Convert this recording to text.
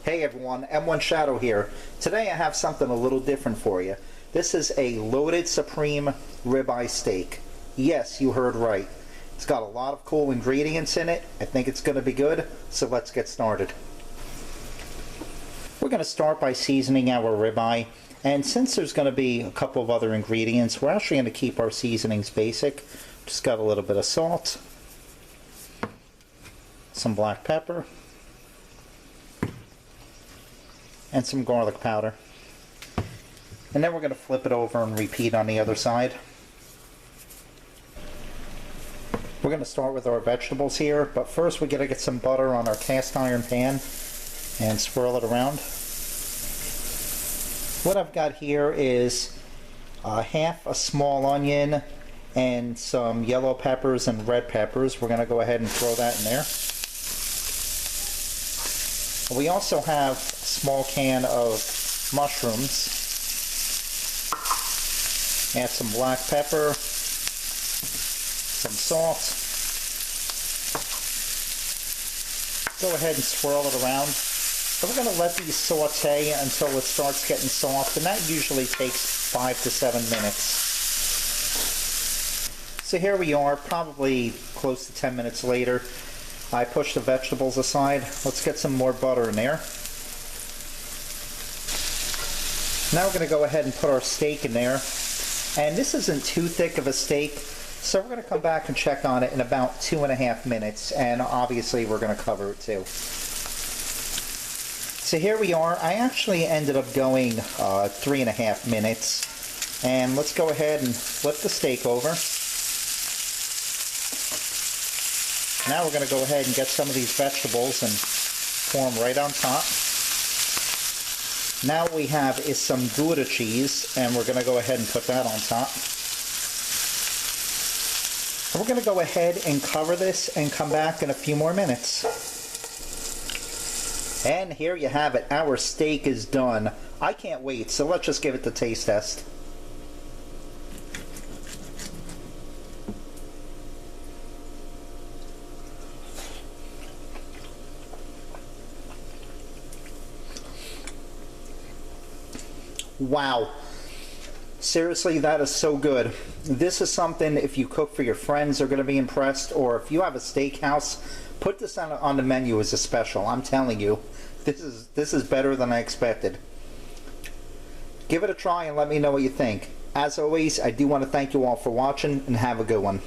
Hey everyone, M1 Shadow here. Today I have something a little different for you. This is a loaded supreme ribeye steak. Yes, you heard right. It's got a lot of cool ingredients in it. I think it's going to be good, so let's get started. We're going to start by seasoning our ribeye, and since there's going to be a couple of other ingredients, we're actually going to keep our seasonings basic. Just got a little bit of salt, some black pepper, and some garlic powder. And then we're going to flip it over and repeat on the other side. We're going to start with our vegetables here, but first we're going to get some butter on our cast iron pan and swirl it around. What I've got here is half a small onion and some yellow peppers and red peppers. We're going to go ahead and throw that in there. We also have a small can of mushrooms. Add some black pepper, some salt. Go ahead and swirl it around. So we're going to let these saute until it starts getting soft, and that usually takes 5 to 7 minutes. So here we are, probably close to 10 minutes later. I pushed the vegetables aside. Let's get some more butter in there. Now we're going to go ahead and put our steak in there. And this isn't too thick of a steak, so we're going to come back and check on it in about 2.5 minutes. And obviously we're going to cover it too. So here we are. I actually ended up going 3.5 minutes. And let's go ahead and flip the steak over. Now we're going to go ahead and get some of these vegetables and pour them right on top. Now what we have is some Gouda cheese, and we're going to go ahead and put that on top. And we're going to go ahead and cover this and come back in a few more minutes. And here you have it. Our steak is done. I can't wait, so let's just give it the taste test. Wow. Seriously, that is so good. This is something, if you cook for your friends, they're going to be impressed, or if you have a steakhouse, put this on the menu as a special. I'm telling you, this is better than I expected. Give it a try and let me know what you think. As always, I do want to thank you all for watching, and have a good one.